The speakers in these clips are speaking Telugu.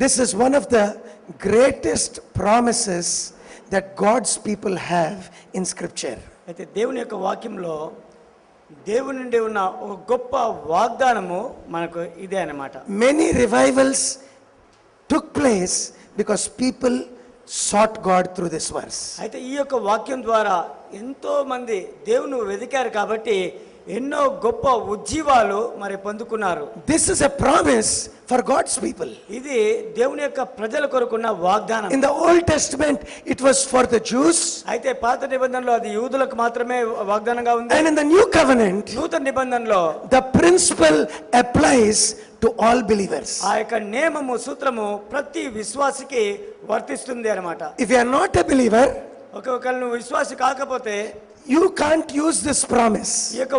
This is one of the greatest promises that God's people have in scripture. అయితే దేవుని యొక్క వాక్యంలో దేవుని నుండి ఉన్న ఒక గొప్ప వాగ్దానము మనకు ఇదే అన్నమాట. Many revivals took place because people sought God through this verse. అయితే ఈ యొక్క వాక్యం ద్వారా ఎంతో మంది దేవుని వెదికారు కాబట్టి ఎన్నో గొప్ప ఉజ్జీవాలు మరి పొందుకున్నారు. This is a promise for God's people. ఇది దేవుని యొక్క ప్రజల కొరకున్న వాగ్దానం. In the Old Testament it was for the Jews. అయితే పాత నిబంధనలో అది యూదులకు మాత్రమే వాగ్దానంగా ఉంది. And in the New Covenant నూతన నిబంధనలో the principle applies to all believers. ఆ యొక్క నియమము సూత్రము ప్రతి విశ్వాసికి వర్తిస్తుంది అన్నమాట. If you are not a believer, ఒకవేళ నువ్వు విశ్వాసి కాకపోతే you can't use this promise. ఈ యొక్క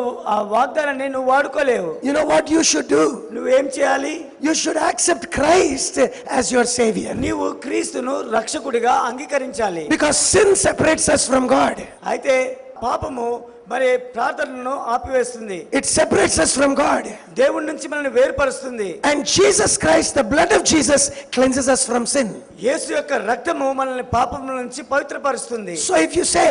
వాగ్దానాన్ని నువ్వు వాడుకోలేవు. You know what you should do? నువ్వేం చేయాలి? You should accept Christ as your savior. నీవు క్రీస్తును రక్షకుడిగా అంగీకరించాలి. Because sin separates us from God. అయితే పాపము మరి ప్రార్థనను ఆపివేస్తుంది. It separates us from God. దేవుని నుంచి మనల్ని వేరుపరుస్తుంది. And Jesus Christ, the blood of Jesus, cleanses us from sin. యేసు యొక్క రక్తము మనల్ని పాపం నుంచి పవిత్రపరుస్తుంది. So if you say,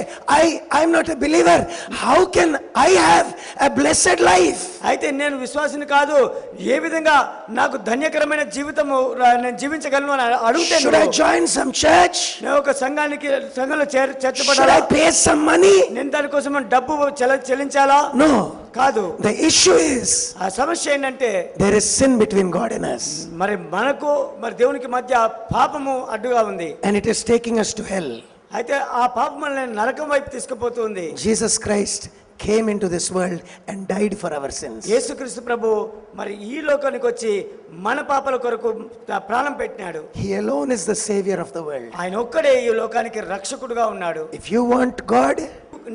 I'm not a believer, how can I have a blessed life? అయితే నేను విశ్వాసిని కాదు, ఏ విధంగా నాకు ధన్యకరమైన జీవితము నేను జీవించగలను అని అడిగితే, should I join some church? నేను ఒక సంఘంలో చేర్చబడాలా? Should I pay some money? నేను దానికోసం డబ్బు చెల్లించాలా? No. కాదు. The issue is, ఆ సమస్య ఏంటంటే there is sin between God and us. మరి మనకు మరి దేవునికి మధ్య పాపము అడ్డుగా ఉంది. And it is taking us to hell. అయితే ఆ పాపం మనల్ని నరకం వైపు తీసుకుపోతుంది. Jesus Christ came into this world and died for our sins. యేసుక్రీస్తు ప్రభు మరి ఈ లోకానికి వచ్చి మన పాపాల కొరకు ప్రాణం పెట్టినాడు. He alone is the savior of the world. ఆయన ఒక్కడే ఈ లోకానికి రక్షకుడుగా ఉన్నాడు. If you want God,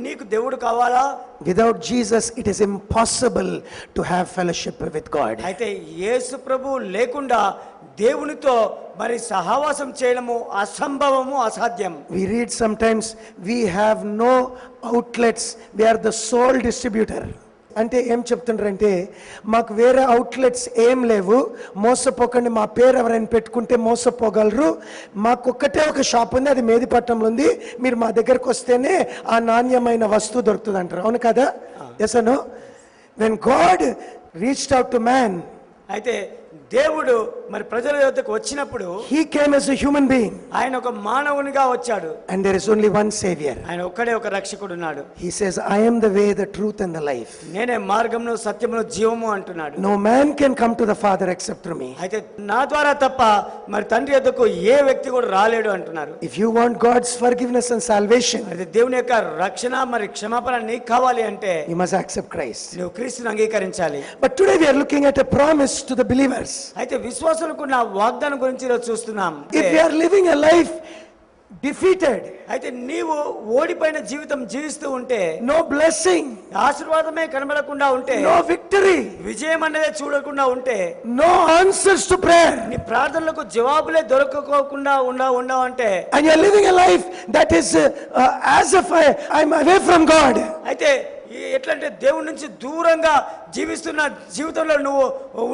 నీకు దేవుడు కావాలా? without Jesus it is impossible to have fellowship with God. అయితే యేసు ప్రభు లేకుండా దేవునితో మరి సహవాసం చేయడము అసంభవము, అసాధ్యం. We read sometimes we have no outlets, we are the sole distributor. అంటే ఏం చెప్తుండ్రంటే, మాకు వేరే అవుట్లెట్స్ ఏం లేవు, మోసపోకండి, మా పేరు ఎవరైనా పెట్టుకుంటే మోసపోగలరు, మాకు ఒక్కటే ఒక షాప్ ఉంది, అది మేదిపట్నంలో ఉంది, మీరు మా దగ్గరకు వస్తేనే ఆ నాణ్యమైన వస్తువు దొరుకుతుంది అంటారు. అవును కదా? Yes no? When God reached out to man, అయితే దేవుడు మరి ప్రజల యొద్దకు వచ్చినప్పుడు he came as a human being. ఆయన ఒక మానవునిగా వచ్చాడు. And there is only one savior. ఆయన ఒక్కడే ఒక రక్షకుడు ఉన్నాడు. He says, I am the way, the truth and the life. నేనే మార్గమును, సత్యమును, జీవము అంటున్నాడు. No man can come to the Father except through me. అయితే నా ద్వారా తప్ప మరి తండ్రి యొద్దకు ఏ వ్యక్తి కూడా రాలేడు అంటున్నారు. If you want God's forgiveness and salvation, అయితే దేవుని యొక్క రక్షణ మరి క్షమాపణ నీకు కావాలి అంటే you must accept Christ. నువ్వు క్రీస్తుని అంగీకరించాలి. But today we are looking at a promise to the believers. అయితే విశ్వాసులకు నా వాగ్దానం గురించి ఈరోజు చూస్తున్నాం. If we are living a life defeated, అయితే నీవు ఓడిపోయిన జీవితం జీవిస్తూ ఉంటే, no blessing, ఆశీర్వాదమే కనబడకుండా ఉంటే, no victory, విజయం అనేది చూడకుండా ఉంటే, no answers to prayer, నీ ప్రార్థనలకు జవాబులే దొరకకోకుండా ఉండవు అంటే, and you are living a life that is as if I am away from God, అయితే ఎట్లంటే దేవుడి నుంచి దూరంగా జీవిస్తున్న జీవితంలో నువ్వు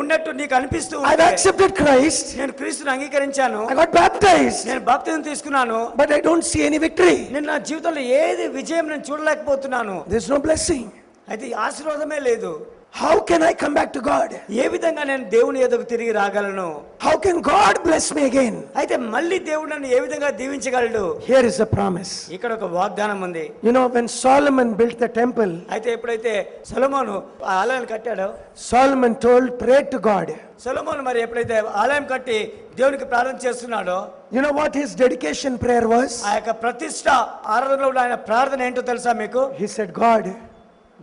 ఉన్నట్టు నీకు అనిపిస్తూ I have accepted Christ, నేను క్రీస్తుని అంగీకరించాను, I got baptized, నేను బాప్తిజం తీసుకున్నాను, but I don't see any victory. నేను నా జీవితంలో ఏది విజయం నేను చూడలేకపోతున్నాను. There is no blessing. అయితే ఆశీర్వాదమే లేదు. How can I come back to God? ఏ విధంగా నేను దేవుని ఎదుగు తిరిగి రాగలను? How can God bless me again? అయితే మళ్ళీ దేవుడు నన్ను ఏ విధంగా దీవించగలడు? Here is a promise. ఇక్కడ ఒక వాగ్దానం ఉంది. You know, when Solomon built the temple, అయితే ఎప్పుడైతే సొలొమోను ఆ ఆలయాన్ని కట్టాడో, Solomon pray to God. సొలొమోను మరి ఎప్పుడైతే ఆలయం కట్టి దేవునికి ప్రార్థన చేస్తున్నాడో, You know what his dedication prayer was? ఆ యొక్క ప్రతిష్ట ఆరాధనలో ఉన్న ఆయన ప్రార్థన ఏంటో తెలుసా మీకు? He said, God,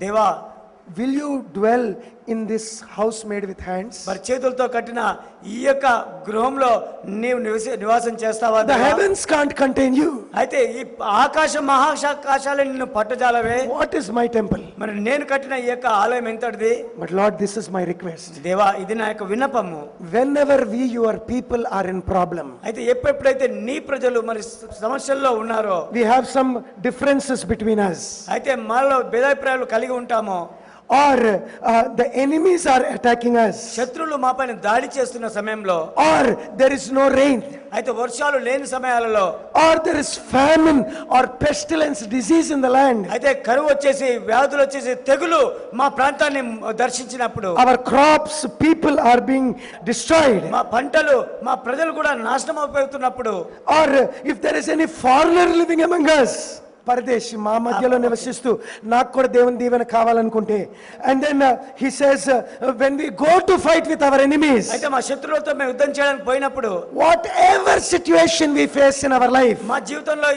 దేవా, will you dwell in this house made with hands? మరి చేతులతో కట్టిన ఈ యొక్క గృహంలో నీవు నివాసం చేస్తావా? The heavens can't contain you. అయితే ఈ ఆకాశం మహాకాశాలు నిన్ను పట్టజాలవే. What is my temple? మరి నేను కట్టిన ఈ యొక్క ఆలయం ఎంతటిది? But Lord, this is my request. దేవా, ఇది నా యొక్క విన్నపము. Whenever we, your people, are in problem, అయితే ఎప్పుడైతే నీ ప్రజలు మరి సమస్యల్లో ఉన్నారో, we have some differences between us, అయితే మనలో భేదాభిప్రాయాలు కలిగి ఉంటామో, or the enemies are attacking us, శత్రువులు మా పైన దాడి చేస్తున్న సమయంలో, or there is no rain, అయితే వర్షాలు లేని సమయాలలో, or there is famine or pestilence, disease in the land, అయితే కరువు వచ్చేసి, వ్యాధులు వచ్చేసి, తెగులు మా ప్రాంతాన్ని దర్శించినప్పుడు, our crops, people are being destroyed, మా పంటలు, మా ప్రజలు కూడా నాశనం అయిపోతున్నప్పుడు, or if there is any foreigner living among us, పరదేశి మా మధ్యలో నివసిస్తూ నాకు కూడా దేవుని దీవెన కావాలనుకుంటే, and then he says when we go to fight with our enemies, అయితే మా శత్రువులతో మేము యుద్ధం చేయడానికి పోయినప్పుడు, whatever situation we face in our life, మా జీవితంలో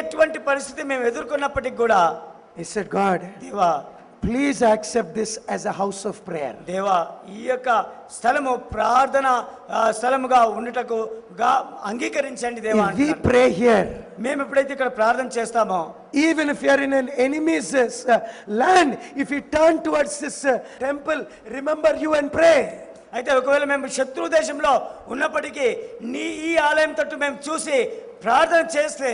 ఎటువంటి పరిస్థితి మేము ఎదుర్కొన్నప్పటికీ కూడా, he said, God, దేవా, please accept this as a house of prayer. దేవా, ఈ యొక్క స్థలము ప్రార్థన స్థలముగా ఉండుటకు అంగీకరించండి దేవా. If we pray here, మేము ఎప్పుడైతే ఇక్కడ ప్రార్థన చేస్తామో, even if you are in an enemy's land, if you turn towards this temple, remember you and pray. అయితే ఒకవేళ మేము శత్రు దేశంలో ఉన్నప్పటికీ నీ ఈ ఆలయం తట్టు మేము చూసి ప్రార్థన చేస్తే,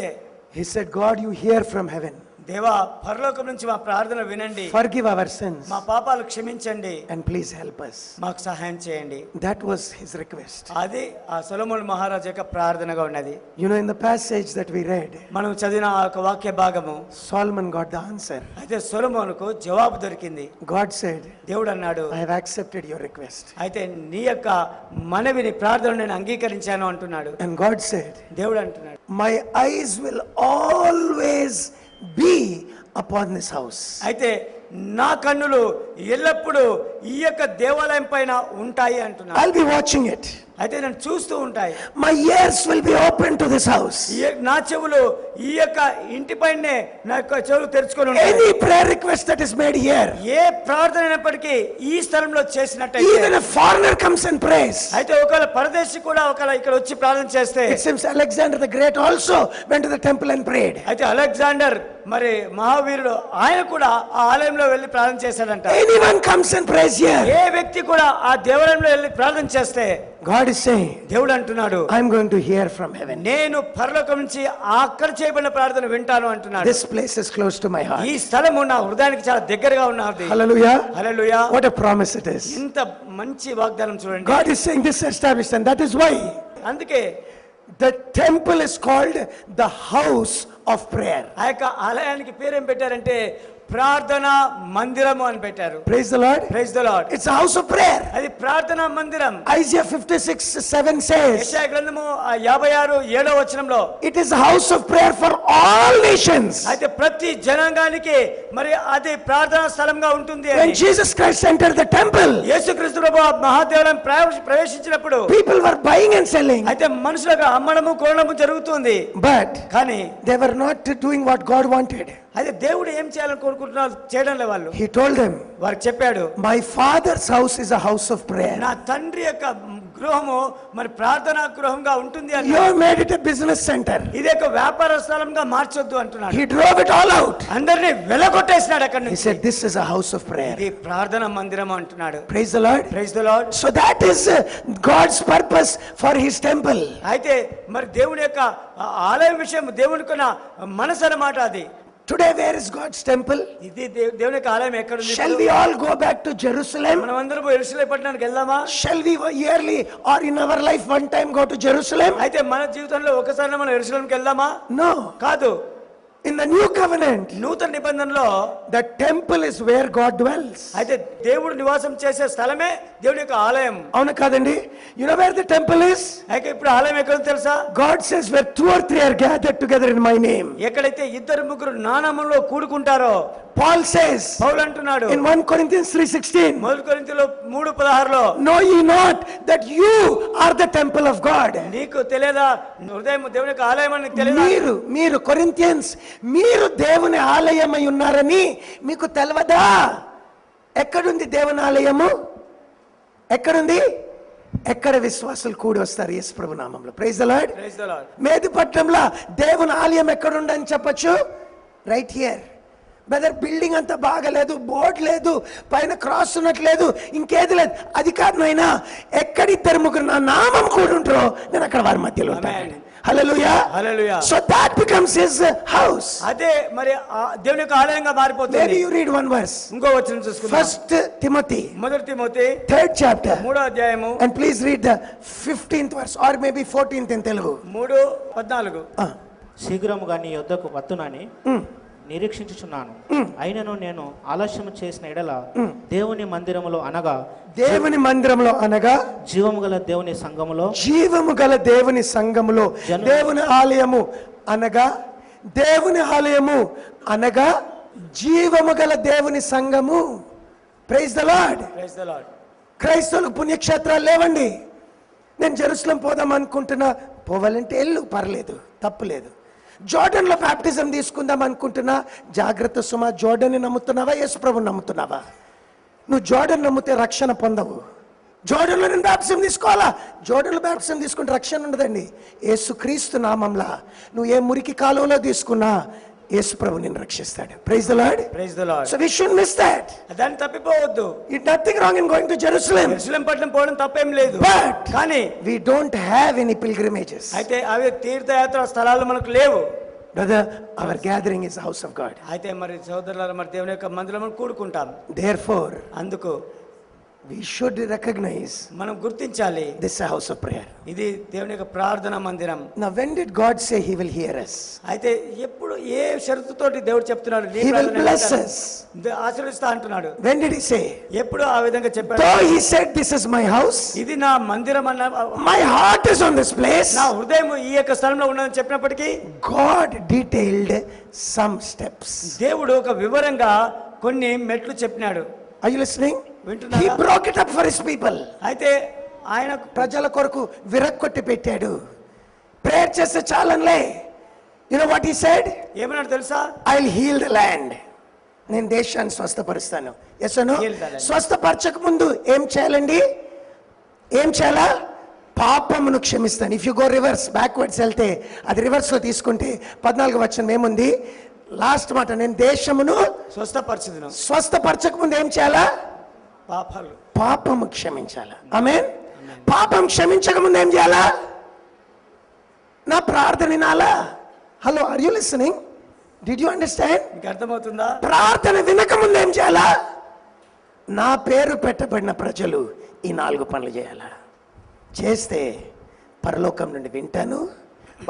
He said, God, you hear from heaven. దేవా, పరలోకం నుంచి మా ప్రార్థన వినండి, Forgive our sins మా పాపాలు క్షమించండి, and please help us. మాకు సహాయం చేయండి. That was his request. అది ఆ సొలొమోను మహారాజు యొక్క ప్రార్థనగా ఉన్నది. You know, in the passage that we read, మనం చదివిన ఆ యొక్క వాక్య భాగము, Solomon got the answer. అయితే సొలొమోనుకు జవాబు దొరికింది. God said, దేవుడు అన్నాడు, I have accepted your request. అయితే నీ యొక్క మనవిని ప్రార్థన నేను అంగీకరించాను అంటున్నాడు. And God said, దేవుడు అంటున్నాడు, my eyes will always be upon this house. అయితే నా కన్నులు ఎల్లప్పుడూ ఈ యొక్క దేవాలయం పైన ఉంటాయి అంటున్నాడు. I'll be watching it. అయితే నేను చూస్తూ ఉంటాయి. My ears will be open to this house. నా చెవులు ఈ యొక్క ఇంటి పైనే నా యొక్క చెవులు తెరుచుకొని ఉంటాయి. Any prayer request that is made here, ఏ ప్రార్థన అయినప్పటికీ ఈ స్థలంలో చేసినట్టయితే, even a foreigner comes and prays. అయితే ఒకవేళ పరదేశి కూడా ఒకవేళ ఇక్కడ వచ్చి ప్రార్థన చేస్తే, It seems Alexander the Great also went to the temple and prayed. అయితే అలెగ్జాండర్ మరి మహావీరుడు ఆయన కూడా ఆ ఆలయంలో వెళ్ళి ప్రార్థన చేశాడంట. Anyone comes and prays here, ఏ వ్యక్తి కూడా ఆ దేవాలయంలో వెళ్ళి ప్రార్థన చేస్తే, God is saying, దేవుడు అంటున్నాడు, I'm going to hear from heaven. నేను పరలోకం నుంచి అక్కడ చేయబడిన ప్రార్థన వింటాను అంటున్నాడు. This place is close to my heart. ఈ స్థలము నా హృదయానికి చాలా దగ్గరగా ఉన్నది. Hallelujah. Hallelujah. What a promise it is. ఇంత మంచి వాగ్దానం చూడండి. God is saying this established, and that is why అందుకే the temple is called the house of prayer. ఆ యొక్క ఆలయానికి పేరేం పెట్టారంటే ప్రార్థన మందిరము అని పెట్టారు. Praise the Lord. Praise the Lord. It's a house of prayer. అది ప్రార్థన మందిరం. Isaiah 56:7 says, యెషయా గ్రంథము 56:7 వచనంలో, it is a house of prayer for all nations. అయితే ప్రతి జనాంగానికి మరి అది ప్రార్థనా స్థలంగా ఉంటుంది When అని. Jesus Christ entered the temple, యేసుక్రీస్తు ప్రభువు మహాదేవాలయం ప్రవేశించినప్పుడు people were buying and selling, అయితే మనుషులకు అమ్మడము కొనడము జరుగుతుంది. but కానీ they were not doing what God wanted. అయితే దేవుడు ఏం చేయాలని కోరుకుంటున్నారు చేయడం లేదు వాళ్ళు. He told them, వారికి చెప్పాడు, my father's house is a house of prayer. నా తండ్రి యొక్క గృహము మరి ప్రార్థనా గృహంగా ఉంటుంది అని. You have made it a business center. ఇది ఒక వ్యాపార స్థలంగా మార్చొద్దు అంటున్నాడు. He drove it all out. అందరినీ వెలగొట్టేసినాడు అక్కడి He నుంచి. said, this is a house of prayer. ఇది ప్రార్థన మందిరం అంటున్నాడు. Praise the Lord. Praise the Lord. So that is God's purpose for his temple. అయితే మరి దేవుని యొక్క ఆలయం విషయం దేవునికి ఉన్న మనసు అన్నమాట అది. Today, where is God's temple? ఇది దేవుని యొక్క ఆలయం ఎక్కడ ఉంది? Shall we all go back to Jerusalem? మనం అందరం యెరూషలేము పట్టణానికి వెళ్దామా? Shall we yearly or in our life one time go to Jerusalem? అయితే మన జీవితంలో ఒకసారి మనం యెరూషలేముకి వెళ్దామా? No. కాదు. In the new covenant, నూతన నిబంధనలో the temple is where God dwells. అయితే దేవుడు నివాసం చేసే స్థలమే దేవుని యొక్క ఆలయం. అవునా కాదండి? You know where the temple is? అయితే ఇప్పుడు ఆలయం ఎక్కడో తెలుసా? God says where 2 or 3 are gathered together in my name. ఎక్కడైతే ఇద్దరు ముగ్గురు నా నామములో కూడుకుంటారో, Paul says పౌలు అంటున్నాడు in 1 Corinthians 3:16, మొదటి కొరింథీయులు 3:16లో, know ye not that you are the temple of God. నీకు తెలియదా హృదయం దేవుని యొక్క ఆలయం అని నీకు తెలియదా? మీరు కొరింథియన్స్, మీరు దేవుని ఆలయమై ఉన్నారని మీకు తెలవదా? ఎక్కడుంది దేవుని ఆలయము? ఎక్కడుంది? ఎక్కడ విశ్వాసులు కూడి వస్తారు యేసు ప్రభు నామములో. Praise the Lord. Praise the Lord. మేదిపట్నంలో దేవుని ఆలయం ఎక్కడుందని చెప్పొచ్చు? Right here. బ్రదర్, బిల్డింగ్ అంతా బాగలేదు, బోర్డు లేదు, పైన క్రాస్ ఉన్నట్లేదు, ఇంకేది లేదు. అది కాదు నాయనా, ఎక్కడిద్దరు ముగ్గురు నా నామం కూడా ఉంటారో నేను అక్కడ వారి మధ్యలో ఉంటాను. హల్లెలూయా. హల్లెలూయా. So that becomes his house. అదే మరి దేవుని యొక్క ఆలయంగా మారిపోతుంది. Maybe you read one verse. ఇంకో వచనం చూసుకుందాం. 1 Timothy, మొదటి తిమోతి 3rd chapter. 3వ అధ్యాయము. And please read the 15th verse or maybe 14th in Telugu. 3:14. శీఘ్రముగా నీ యొద్దకు వత్తునని నిరీక్షించుచున్నాను. అయినను నేను ఆలస్యం చేసిన ఎడల దేవుని మందిరములో అనగా దేవుని మందిరంలో అనగా జీవము గల దేవుని సంఘములో, జీవము గల దేవుని సంఘములో, దేవుని ఆలయము అనగా, దేవుని ఆలయము అనగా జీవము గల దేవుని సంఘము. Praise the Lord. Praise the Lord. క్రైస్తవులకు పుణ్యక్షేత్రాలు లేవండి. నేను జెరూసలేం పోదాం అనుకుంటున్నా, పోవాలంటే ఎల్లు, పర్లేదు, తప్పులేదు. జోర్డన్లో బ్యాప్టిజం తీసుకుందాం అనుకుంటున్నా, జాగ్రత్త సుమా. జోర్డన్ని నమ్ముతున్నావా, యేసు ప్రభుని నమ్ముతున్నావా? నువ్వు జోర్డన్ నమ్మితే రక్షణ పొందవు. జోర్డన్లో నేను బ్యాప్టిజం తీసుకోవాలా? జోర్డన్లో బ్యాప్టిజం తీసుకుంటే రక్షణ ఉండదండి. యేసుక్రీస్తు నామంలా నువ్వు ఏ మురికి కాలువలో తీసుకున్నా యేసు ప్రభు నిన్ను రక్షిస్తాడు. Praise the Lord. Praise the Lord. So we should miss that. దాన్ని తప్పిపోవద్దు. It nothing wrong in going to Jerusalem. యెరూషలేం పట్టణం పోవడం తప్పేం లేదు. బట్ కానీ we don't have any pilgrimages. అయితే అవి తీర్థయాత్ర స్థలాలు మనకు లేవు. Brother, our gathering is house of God. అయితే మరి సోదరులారా, మరి దేవుని యొక్క మందిరంలో కూడుకుంటాం. Therefore, అందుకు we should recognize మనం గుర్తించాలి, this is a house of prayer. ఇది దేవుని యొక్క ప్రార్థనా మందిరం. Now when did God say he will hear us? అయితే ఎప్పుడు ఏ షరతుతోటి దేవుడు చెప్తున్నాడు నీ He will ప్రార్థన bless వింటాను, us. ఆశీర్వదిస్తా అంటున్నాడు? When did he say? ఎప్పుడు ఆ విధంగా చెప్పాడు? Though he said this is my house, ఇది నా మందిరం అన్న, my heart is on this place, నా హృదయం ఈ యొక్క స్థలంలో ఉన్నదని చెప్పినప్పటికీ God detailed some steps. దేవుడు ఒక వివరంగా కొన్ని మెట్లు చెప్పినాడు. Are you listening? వింటున్నారా? He broke it up for his people. అయితే ఆయన ప్రజల కొరకు విరక్కొట్టి పెట్టాడు. ప్రేయర్ చేస్తే చాలనులే. You know what he said? ఏమన్నాడు తెలుసా? I'll heal the land. నేను దేశాన్ని స్వస్థపరుస్తాను. ఎస్ అను. Heal the land. స్వస్థపరచక ముందు ఏం చేయాలండి? ఏం చేయాలా? పాపమును క్షమిస్తాను. If you go reverse, backwards వెళ్తే, అది రివర్స్ లో తీసుకుంటే 14వ వచనం ఏముంది? లాస్ట్ మాట, నేను దేశమును స్వస్థపరచుదును. స్వస్థపరచక ముందు ఏం చేయాలా? పాపాలు, పాపము క్షమించాలా. ఆమేన్. పాపం క్షమించక ముందు ఏం చేయాలా? నా ప్రార్థన వినాలా? Hello, are you listening? Did you understand? మీకు అర్థమవుతుందా? ప్రార్థన వినక ముందు ఏం చేయాలా? నా పేరు పెట్టబడిన ప్రజలు ఈ 4 పనులు చేయాలా? చేస్తే పరలోకం నుండి వింటాను,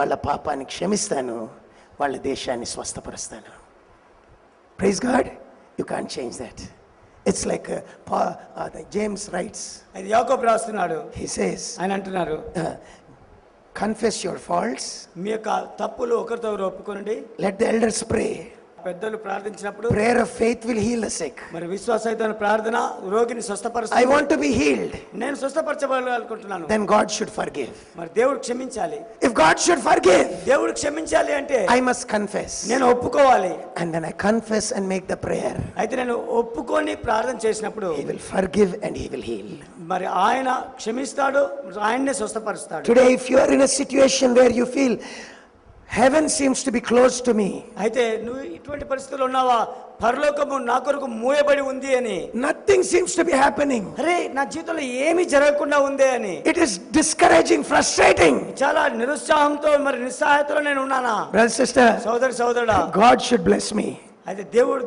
వాళ్ళ పాపాన్ని క్షమిస్తాను, వాళ్ళ దేశాన్ని స్వస్థపరుస్తాను. Praise God. You can't change that. It's like James writes. అది యాకోబు రాస్తున్నాడు. హి సేస్, ఆయన అంటున్నారు, కన్ఫెస్ యువర్ ఫాల్ట్స్, మీ యొక్క తప్పులు ఒకరితో ఒప్పుకోండి. Let the elders pray. పెద్దలు ప్రార్థించినప్పుడు prayer of faith will heal the sick. మరి విశ్వాసయుతమైన ప్రార్థన రోగిని ఐ స్వస్థపరుస్తుంది. Want to be healed. నేను స్వస్థపరచబడాలనుకుంటున్నాను. Then God should forgive. మరి దేవుడు క్షమించాలి. If God should forgive, దేవుడు క్షమించాలి అంటే I must confess. నేను ఒప్పుకోవాలి. And when I confess and make the prayer, అయితే నేను ఒప్పుకొని ప్రార్థన చేసినప్పుడు He will forgive and He will heal. మరి ఆయన క్షమిస్తాడు, ఆయన్నే స్వస్థపరుస్తాడు. Today, if you are in a situation where you feel heaven seems to be close to me, అయితే నువ్వు ఇటువంటి పరిస్థితుల్లో ఉన్నావా? పరలోకము నా కొరకు మూయబడి ఉంది అని, nothing seems to be happening, అరే నా జీవితంలో ఏమీ జరగకుండా ఉంది అని, it is discouraging, frustrating, చాలా నిరుత్సాహంతో మరి నిస్సహాయతలో నేను ఉన్నానా? brother, sister, సోదరుడా, God should bless me. అయితే దేవుడు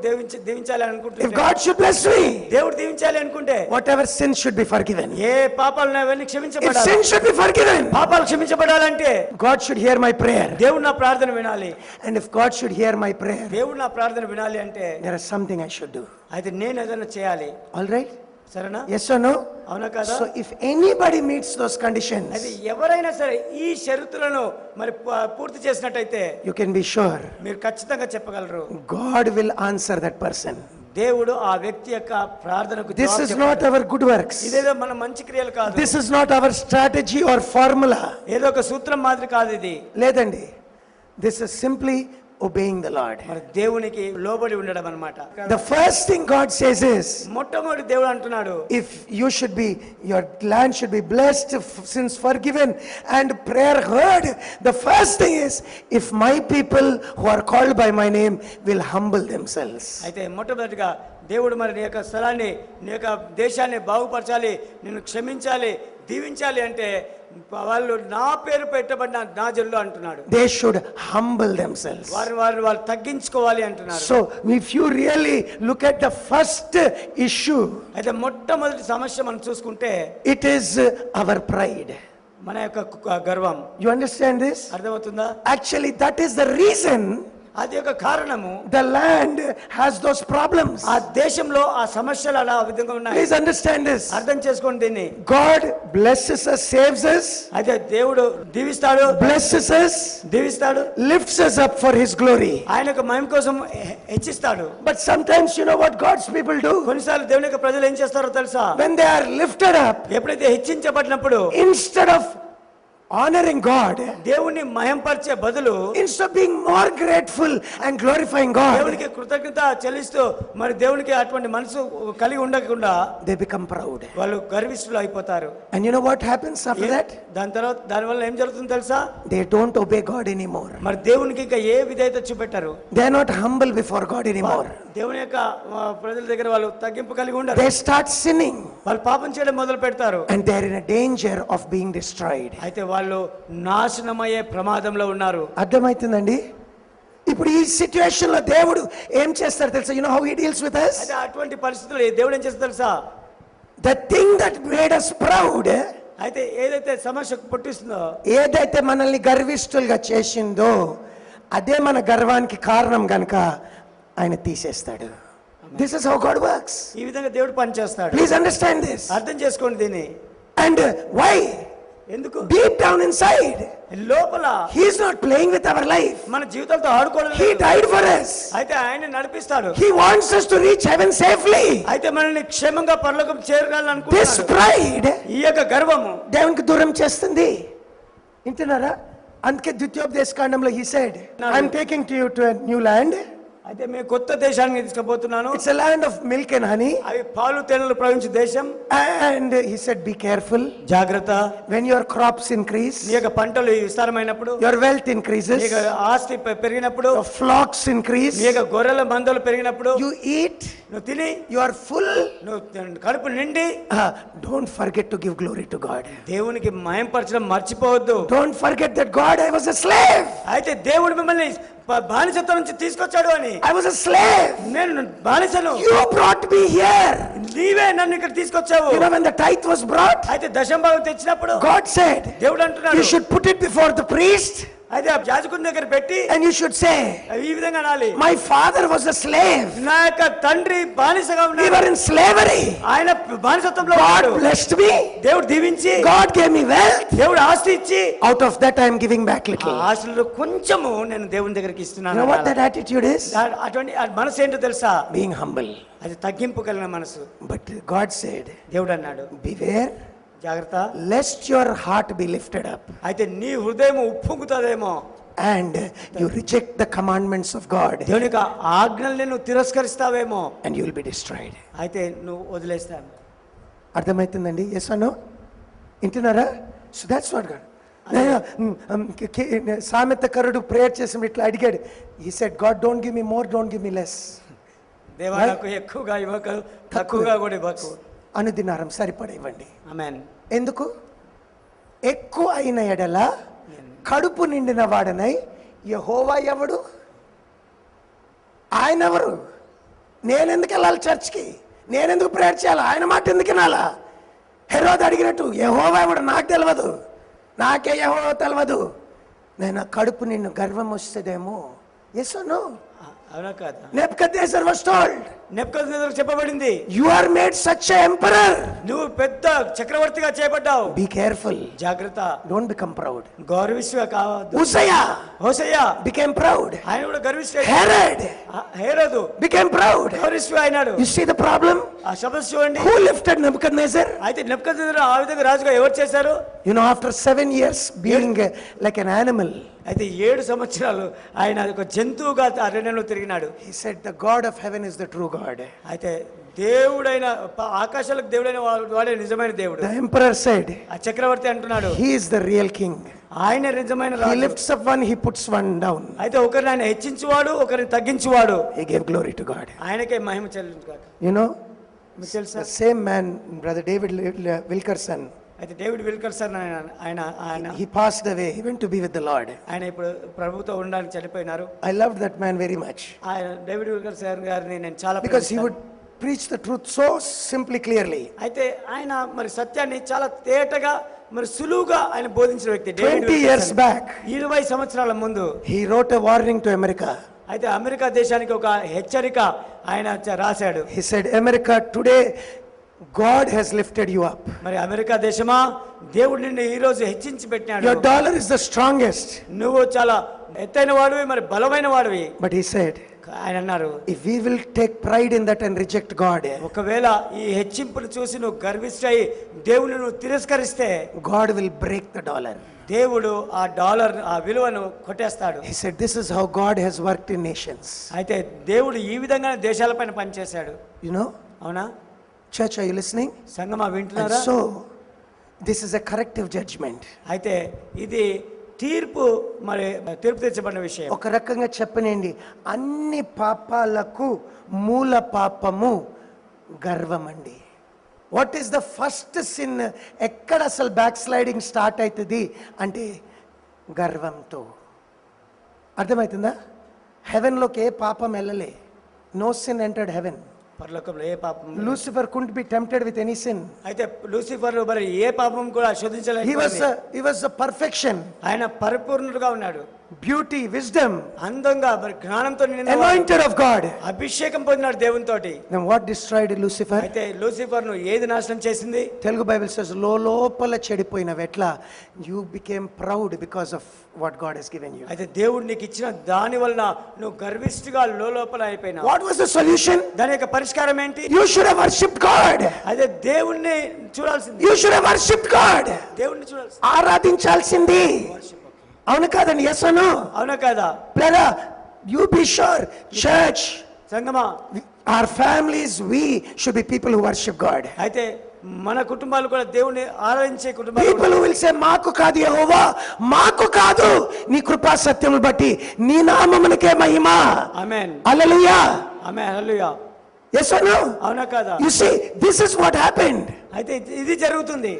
దీవించాలి if అనుకుంటే, God should bless me, దేవుడు దీవించాలి అనుకుంటే whatever sin should be forgiven. ఏ పాపాలు అవన్నీ If క్షమించబడాలి. sin should be forgiven, పాపాలు క్షమించబడాలంటే God should hear my prayer. దేవుడు నా ప్రార్థన వినాలి. And if God should hear my prayer, దేవుడు నా ప్రార్థన వినాలి అంటే there is something I should do. అయితే నేను ఏదైనా చేయాలి. All right? సరేనా? Yes or no? అవునా కదా? So if anybody meets those conditions, అయితే ఎవరైనా సరే ఈ షరతులను మరి పూర్తి చేసినట్టయితే you can be sure మీరు ఖచ్చితంగా చెప్పగలరు, God will answer that person. దేవుడు ఆ వ్యక్తి యొక్క ప్రార్థనకు This జవాబు is చెప్తాడు. not our good works. ఇదేదో మన మంచి క్రియలు కాదు, This is not our strategy or formula. ఏదో ఒక సూత్రం మాదిరి కాదు ఇది. లేదండి, this is simply obeying the Lord. మరి దేవునికి లోబడి ఉండడం అన్నమాట. The first thing God says is, మొట్టమొదటి దేవుడు అంటున్నాడు, if you should be, your land should be blessed, sins forgiven and prayer heard, the first thing is, if my people who are called by my name will humble themselves. అయితే మొట్టమొదటిగా దేవుడు మరి నీ యొక్క స్థలాన్ని, నీ యొక్క దేశాన్ని బాగుపరచాలి, నిన్ను క్షమించాలి, దీవించాలి అంటే వాళ్ళు నా పేరు పెట్టబడిన నా జనులు అంటున్నాడు. They should humble themselves. వాళ్ళు తగ్గించుకోవాలి అంటున్నారు. So if you really look at the first issue, అయితే మొట్టమొదటి సమస్య మనం చూసుకుంటే it is our pride. మన యొక్క గర్వం. You understand this? అర్థమవుతుందా? Actually, that is the reason అది యొక్క కారణము the land has those problems. ఆ దేశంలో ఆ సమస్యలు అలా ఆ విధంగా ఉన్నాయి. Please understand this. అర్థం చేసుకోండి దీన్ని. God blesses us, saves us, అయితే దేవుడు దీవిస్తాడు, blesses us, దీవిస్తాడు, lifts us up for his glory. ఆయన యొక్క మహిమ కోసం హెచ్చిస్తాడు. But sometimes you know what God's people do? కొన్నిసార్లు దేవుని యొక్క ప్రజలు ఏం చేస్తారో తెలుసా? When they are lifted up, ఎప్పుడైతే హెచ్చించబడినప్పుడు instead of honoring God, దేవుని మహింపరిచే బదులు instead of being more grateful and glorifying God, దేవునికి కృతజ్ఞత చెల్లిస్తూ మరి దేవునికి అటువంటి మనసు కలిగి ఉండకుండా they become proud. వాళ్ళు గర్విష్ఠులు అయిపోతారు. And you know what happens after that? దాని తర్వాత దానివల్ల ఏం జరుగుతుంది తెలుసా? They don't obey God anymore. మరి దేవునికి ఇంకా ఏ విధేయత చూపెట్టారు. They are not humble before God anymore. దేవుని యొక్క ప్రజల దగ్గర వాళ్ళు తగ్గింపు కలిగి ఉండరు. They start sinning వాళ్ళు పాపం చేయడం మొదలు పెడతారు. and they are in a danger of being destroyed. అయితే వాళ్ళు నాశనమయ్యే ప్రమాదంలో ఉన్నారు. అర్థమవుతుందండి? ఇప్పుడు ఈ సిచ్యువేషన్ లో దేవుడు ఏం చేస్తాడు తెలుసా? You know how he deals with us? అయితే అటువంటి పరిస్థితుల్లో దేవుడు ఏం చేస్తాడు తెలుసా? The thing that made us proud, అయితే ఏదైతే సమస్య పుట్టిస్తుందో, ఏదైతే మనల్ని గర్విష్ఠులుగా చేసిందో అదే మన గర్వానికి కారణం గనుక ఆయన తీసేస్తాడు. This is how God works. ఈ విధంగా దేవుడు పని చేస్తాడు. Please understand this. అర్థం చేసుకోండి దీన్ని. And why? ఎందుకు? Deep down inside, లోపల he is not playing with our life. మన జీవితాలతో ఆడుకోవడం He లేదు. died for us. అయితే ఆయన నడిపిస్తాడు. He wants us to reach heaven safely. అయితే మనల్ని క్షేమంగా పరలోకం This చేరగాలనుకుంటున్నాడు. pride ఈ యొక్క గర్వము దేవునికి దూరం చేస్తుంది. వింటున్నారా? అందుకే ద్వితీయోపదేశ కాండంలో he said, I'm taking to you to a new land. అయితే మేము కొత్త దేశానికి తీసుకుపోతున్నాను. It's a land of milk and honey. అవి పాలు తేనెలు ప్రవహించే దేశం. And he said, be careful. జాగ్రత్త. When your crops increase, నీ యొక్క పంటలు విస్తారమైనప్పుడు, your wealth నీ increases, యొక్క ఆస్తి పెరిగినప్పుడు, your flocks increase, నీ యొక్క గొర్రెల మందలు పెరిగినప్పుడు, you eat, నువ్వు తిని you are full. నువ్వు కడుపు నిండి Don't forget to give glory to God. దేవునికి మహింపరచడం మర్చిపోవద్దు. Don't forget that God, I was a slave. అయితే దేవుడు మిమ్మల్ని బానిసత్వం నుంచి తీసుకొచ్చాడు అని. I was a slave. నేను బానిసను. You brought me here. నీవే నన్ను ఇక్కడ తీసుకొచ్చావు. You know when the tithe was brought, అయితే దశంభాగం తెచ్చినప్పుడు God said, దేవుడు అంటున్నాడు, you should put it before the priest అయితే ఆ యాజకుని దగ్గర పెట్టి and you should say, ఈ విధంగా అనాలి, my father was a slave. నా యొక్క తండ్రి బానిసగా We ఉన్నాడు. were in slavery. ఆయన బానిసత్వంలో God ఉన్నాడు. blessed me. దేవుడు దీవించి, God gave me wealth. దేవుడు ఆస్తి ఇచ్చి, Out of that I am giving back ఆ little. ఆస్తులు కొంచెము నేను దేవుని దగ్గరికి You ఇస్తున్నాను. know what that attitude is? అటువంటి ఆ మనసు ఏంటో తెలుసా? Being humble. అది తగ్గింపు కలిగిన మనసు. But God said, దేవుడు అన్నాడు, beware జాగ్రత్త, lest your heart be lifted up అయితే నీ హృదయం ఉప్పొంగుతుందేమో, and you reject the commandments of God, దేవుని యొక్క ఆజ్ఞల్ని నువ్వు తిరస్కరిస్తావేమో, and you will be destroyed. అయితే నువ్వు వదిలేస్తావు. అర్థమవుతుందండి? ఎస్ అన్నో? వింటున్నారా? So that's what God. సామెతకరుడు ప్రేయర్ చేసి ఇట్లా అడిగాడు. He said, God don't give me more, don't give me less. దేవా నాకు ఎక్కువగా ఇవ్వకు, తక్కువగా కూడా ఇవ్వకు. అనుదినారం సరిపడా ఇవ్వండి. ఆమేన్. ఎందుకు? ఎక్కువ అయిన ఎడల కడుపు నిండిన వాడనై యెహోవా ఎవడు? ఆయన ఎవరు? నేనెందుకు వెళ్ళాలి చర్చ్కి? నేనెందుకు ప్రేయర్ చేయాలి? ఆయన మాట ఎందుకు వినాలా? హెరోదు అడిగినట్టు యెహోవా ఎవడు నాకు తెలియదు, నాకే యెహోవా తెలియదు, నేను కడుపు నిన్ను గర్వం వస్తుందేమో. Yes or no? అవునా కాదా? నెబుకద్నెజర్ was told, నెబుకద్నెజరుకు చెప్పబడింది, you are made such a emperor, నువ్వు పెద్ద చక్రవర్తిగా చేయబడ్డావు, be careful, జాగ్రత్త, don't become proud. గౌరవిస్తుగా కావద్దు. హోషేయ became proud, ఆయన కూడా గర్విష్ఠుడు. హెరోదు హేరోదు became proud. గౌరవిష్ఠుడు అయినాడు. You see the problem? ఆ సమస్య చూడండి. Who lifted Nebuchadnezzar? అయితే నెబుకద్నెజరు ఆ విధంగా రాజుగా ఎవరు చేశారు? You know, after 7 years being like an animal, అయితే 7 సంవత్సరాలు ఆయన ఒక జంతువుగా అరణ్యంలో తిరిగినాడు. he said the God of heaven is the true God. అయితే దేవుడైన ఆకాశాలకు దేవుడైన వాడే నిజమైన దేవుడు. The emperor said, ఆ చక్రవర్తి అంటున్నాడు, he is the real king. ఆయన నిజమైన He Raju. lifts up one, he puts one down. అయితే ఒకరిని ఆయన హెచ్చించువాడు, ఒకరిని తగ్గించువాడు. He gave glory to God. ఆయనకే మహిమ చెల్లించుగాక. You know, మీకు తెలుసా? the same man, brother David Wilkerson, అయితే డేవిడ్ విల్కర్సన్ ఆయన he passed away, he went to be with the Lord. ఆయన ఇప్పుడు ప్రభుతో ఉండడానికి చనిపోయినారు. I loved that man very much ఆయన డేవిడ్ విల్కర్సన్ గారిని నేను చాలా because he ప్రేమిస్తాను. would preach the truth so simply, clearly. అయితే ఆయన మరి సత్యాన్ని చాలా తేటగా మరి సులువుగా ఆయన బోధించిన వ్యక్తి. 20 years back, 20 సంవత్సరాల ముందు he wrote a warning to America. అయితే అమెరికా దేశానికి ఒక హెచ్చరిక ఆయన రాశాడు. He said, America, today God has lifted you up. మరి అమెరికా దేశమా, దేవుడు నిన్ను ఈ రోజు హెచ్చించి పెట్టినాడు. Your dollar is the strongest. నువ్వు చాలా ఎత్తైన వాడివి, మరి బలమైన వాడివి. But he said, ఆయన అన్నారు, if we will take pride in that and reject God, ఒకవేళ ఈ హెచ్చింపును చూసి నువ్వు గర్విస్తాయి దేవుని నువ్వు తిరస్కరిస్తే God will break the dollar. దేవుడు ఆ డాలర్ ఆ విలువను కొట్టేస్తాడు. He said, this is how God has worked in nations. అయితే దేవుడు ఈ విధంగా దేశాలపైన పనిచేశాడు. You know, అవునా? church, are you listening? సంగమా And వింటున్నారా? so, this is a corrective judgment. అయితే ఇది తీర్పు, మరి తీర్పు తెచ్చబడిన విషయం. ఒక రకంగా చెప్పనండి, అన్ని పాపాలకు మూల పాపము గర్వం అండి. What is the first sin? ఎక్కడ అసలు బ్యాక్ స్లైడింగ్ స్టార్ట్ అవుతుంది అంటే గర్వంతో. అర్థమవుతుందా? హెవెన్లోకి ఏ పాపం వెళ్ళలే. No sin entered heaven. పరలోకంలో ఏ పాపం, Lucifer couldn't be tempted with any sin. అయితే లూసిఫర్ మరి ఏ పాపం కూడా శోధించలేదు. He was a perfection, ఆయన పరిపూర్ణుడుగా ఉన్నాడు. beauty, wisdom, అందంగా మరి జ్ఞానంతో నిండిన వాడు. anointed of God. అభిషేకం పొందినాడు దేవునితోటి. Then what destroyed Lucifer? అయితే లూసిఫర్ ను ఏది నాశనం చేసింది? Telugu Bible says, లోపల చెడిపోయిన వెట్ల you became proud because of what God has given you. అయితే దేవుడు నీకు ఇచ్చిన దాని వలన నువ్వు గర్విష్ఠుగా లోపల అయిపోయినావు. What was the solution? దాని యొక్క పరిష్కారం ఏంటి? You should have worshipped God. అయితే దేవుణ్ణి చూడాల్సింది. You should have worshipped God. దేవుణ్ణి చూడాల్సింది. ఆరాధించాల్సింది. అవును కాదండి? yes or no? అవునా కాదా? Brother, you be sure, church, సంగమా, our families, we should be people who worship God. అయితే మన కుటుంబాలు కూడా దేవుణ్ణి ఆరాధించే కుటుంబాలు. People who will say, మాకు కాదు యెహోవా, మాకు కాదు, నీ కృపా సత్యములు బట్టి నీ నామమునకే మహిమ. ఆమేన్. హల్లెలూయా. ఆమేన్. హల్లెలూయా. yes or no? అవునా కాదా? You see, this is what happened. అయితే ఇది జరుగుతుంది.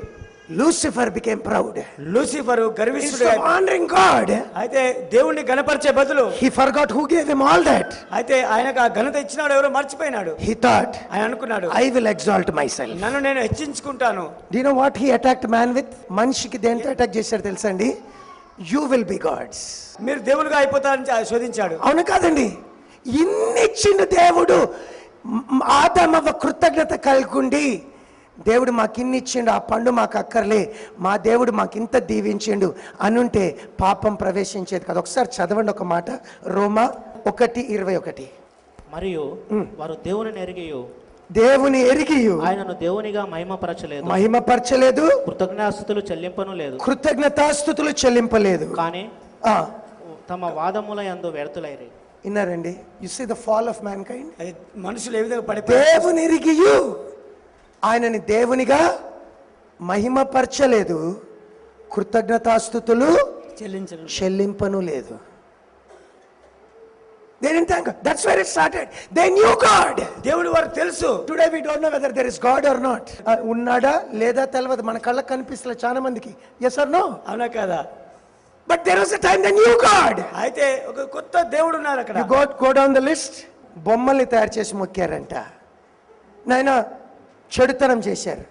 Lucifer became proud. Lucifer Instead గర్విష్ఠుడు. of honoring God, అయితే దేవుణ్ణి గణపరిచే బదులు he forgot who gave him all that. అయితే ఆయనకు ఆ ఘనత ఇచ్చినాడు ఎవరో మర్చిపోయినాడు. He thought, ఆయన అనుకున్నాడు, I will exalt myself. నన్ను నేను హెచ్చించుకుంటాను. Do you know what he attacked man with? మనిషికి దేంతో అటాక్ చేశాడు తెలుసా అండి? You will be gods. మీరు దేవులుగా అయిపోతారని శోధించాడు. అవును కాదండి? ఇన్నిచ్చిన దేవుడు ఆదామవ్వ కృతజ్ఞత కలుగుండి, దేవుడు మాకు ఇన్ని ఇచ్చిండు, ఆ పండు మాకు అక్కర్లే, మా దేవుడు మాకు ఇంత దీవించిండు అనుంటే పాపం ప్రవేశించేది కదా. ఒకసారి చదవండి ఒక మాట, రోమా 1:21. మరియు వారు దేవుని ఎరిగియు ఆయనను దేవునిగా మహిమపరచలేదు, కృతజ్ఞతాస్తుతులు చెల్లింపను లేదు, కృతజ్ఞతాస్తుతులు చెల్లింపలేదు. కానీ తమ వాదముల యందు వ్యర్థులైరి. విన్నారండి? You see the fall of mankind. అది మనుషులు ఏ విధంగా పడిపోయారు. దేవుని ఎరిగియు ఆయనని దేవునిగా మహిమపరచలేదు, కృతజ్ఞతాస్తుతులు చెల్లింపను లేదు. They didn't thank God. That's where it started. They knew God. దేవుడు వారికి తెలుసు. Today we don't know whether there is God or not. ఉన్నాడా లేదా తెలియదు, మన కళ్ళకు కనిపిస్తలే చాలా మందికి. yes or no? అవునా కదా? But there was a time they knew God. అయితే ఒక కొత్త దేవుడు ఉన్నారు అక్కడ. You go down the list. బొమ్మల్ని తయారు చేసి మొక్కారంట. నాయన చెడుతనం చేశారు,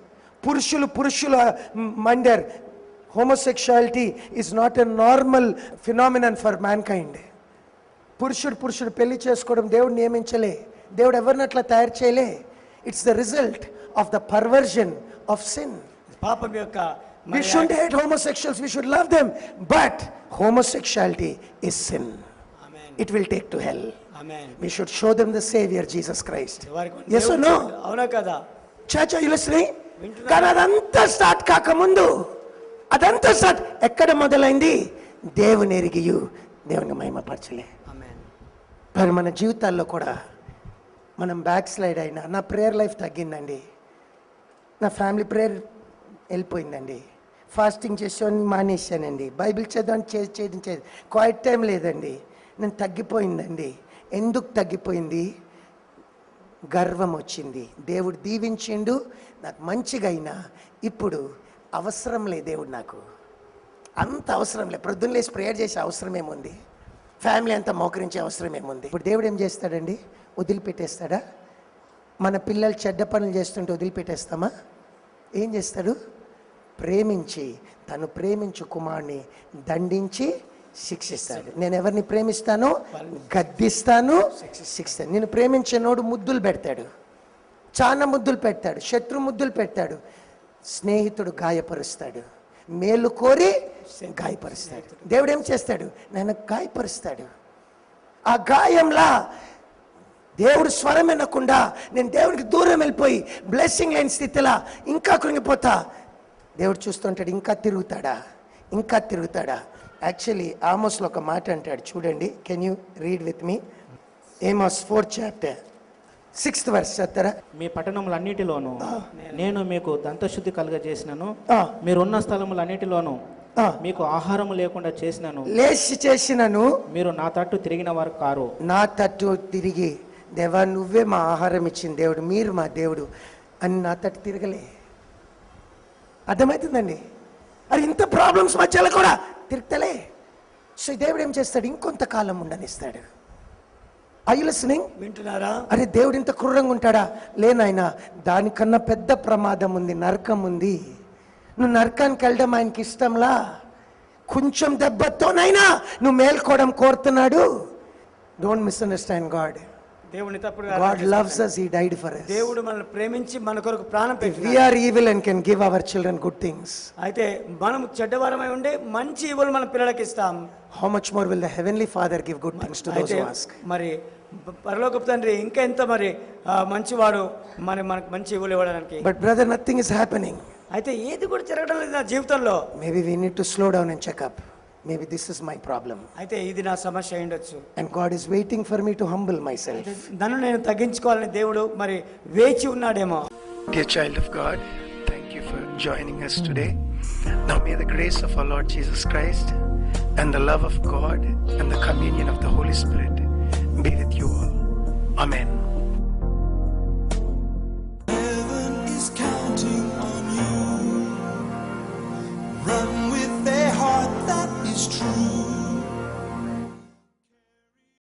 పురుషుల మండర్. Homosexuality is not a normal phenomenon for mankind. పురుషుడు పెళ్లి చేసుకోవడం దేవుడు నియమించలే, దేవుడు ఎవరిని అట్లా తయారు చేయలే. It's the result of the perversion of sin. పాపం యొక్క We shouldn't hate homosexuals, we should love them, but homosexuality is sin. Amen. It will take to hell. Amen. We should show them the Savior Jesus Christ. వారికి Yes or no? అవునా కదా? Church, are you listening? కానీ అదంతా స్టార్ట్ కాకముందు, అదంతా స్టార్ట్ ఎక్కడ మొదలైంది? దేవుని ఎరిగియు దేవుని మహిమపరచలే. ఆమేన్. మరి మన జీవితాల్లో కూడా మనం బ్యాక్ స్లైడ్ అయినా, నా ప్రేయర్ లైఫ్ తగ్గిందండి, నా ఫ్యామిలీ ప్రేయర్ వెళ్ళిపోయిందండి, ఫాస్టింగ్ చేసేవాడిని మానేశానండి, బైబిల్ చదవని చేసి క్వైట్ టైం లేదండి, నేను తగ్గిపోయిందండి. ఎందుకు తగ్గిపోయింది? గర్వం వచ్చింది. దేవుడు దీవించిండు, నాకు మంచిగా అయినా ఇప్పుడు అవసరం లేదు దేవుడు, నాకు అంత అవసరం లేదు. ప్రొద్దున లేసి ప్రేయర్ చేసే అవసరం ఏముంది? ఫ్యామిలీ అంతా మోకరించే అవసరం ఏముంది? ఇప్పుడు దేవుడు ఏం చేస్తాడండి? వదిలిపెట్టేస్తాడా? మన పిల్లలు చెడ్డ పనులు చేస్తుంటే వదిలిపెట్టేస్తామా? ఏం చేస్తాడు? ప్రేమించి, తను ప్రేమించు కుమారుని దండించి శిక్షిస్తాడు. నేను ఎవరిని ప్రేమిస్తానో గద్దిస్తాను, శిక్షిస్తాను. నేను ప్రేమించినోడు ముద్దులు పెడతాడు, చాలా ముద్దులు పెడతాడు, శత్రు ముద్దులు పెడతాడు, స్నేహితుడు గాయపరుస్తాడు, మేలు కోరి గాయపరుస్తాడు. దేవుడు ఏం చేస్తాడు? నన్ను గాయపరుస్తాడు. ఆ గాయంలా దేవుడు స్వరం వినకుండా నేను దేవుడికి దూరం వెళ్ళిపోయి బ్లెస్సింగ్ లేని స్థితిలా ఇంకా కృంగిపోతా. దేవుడు చూస్తుంటాడు, ఇంకా తిరుగుతాడా. యాక్చువల్లీ ఆమోస్లో ఒక మాట అంటాడు, చూడండి. Can you read with me? Amos 4th chapter 6th verse చదువుతారా? మీ పట్టణములన్నిటిలోనూ నేను మీకు దంతశుద్ధి కలుగజేసినను, ఆ. మీరున్న స్థలములన్నిటిలోనూ మీకు ఆహారము లేకుండా చేసినను, లేచి చేసినను మీరు నా తట్టు తిరిగిన వారు కారు. నా తట్టు తిరిగి, దేవా నువ్వే మా ఆహారం ఇచ్చిన దేవుడు, మీరు మా దేవుడు అని నా తట్టు తిరగలే. అర్థమవుతుందండి? అది ఇంత ప్రాబ్లమ్స్ మధ్యలో కూడా తిరుగుతలే. సో దేవుడు ఏం చేస్తాడు? ఇంకొంతకాలం ఉండనిస్తాడు. Are you listening? వింటున్నారా? అరే దేవుడు ఇంత క్రూరంగా ఉంటాడా? లేనాయన, దానికన్నా పెద్ద ప్రమాదం ఉంది, నరకం ఉంది. నువ్వు నరకానికి వెళ్ళడం ఆయనకి ఇష్టంలా. కొంచెం దెబ్బతోనైనా నువ్వు మేల్కోవడం కోరుతున్నాడు. Don't misunderstand God. దేవుని తప్పుడుగా God loves us, he died for us. దేవుడు మనల్ని ప్రేమించి మన కొరకు ప్రాణం If పెట్టాడు. we are evil and can give our children good things, అయితే మనం చెడ్డవారమై ఉండే మంచి ఇవులు మన పిల్లలకి ఇస్తాం. how much more will the heavenly Father give good things to those అయితే who ask? మరి పరలోకపు తండ్రి ఇంకా ఎంత మరి మంచివాడు, మరి మనకు మంచి ఇవులు ఇవ్వడానికి. But brother, nothing is happening. అయితే ఏది కూడా జరగడం లేదు నా జీవితంలో. Maybe we need to slow down and check up. Maybe this is my problem. అయితే ఇది నా సమస్య అయి ఉండొచ్చు. And God is waiting for me to humble myself. నన్ను నేను తగ్గించుకోవాలని దేవుడు మరి వేచి ఉన్నాడేమో. Dear child of God, thank you for joining us today. Now may the grace of our Lord Jesus Christ and the love of God and the communion of the Holy Spirit be with you all. Amen. Heaven is counting on you. Run with a heart that is true.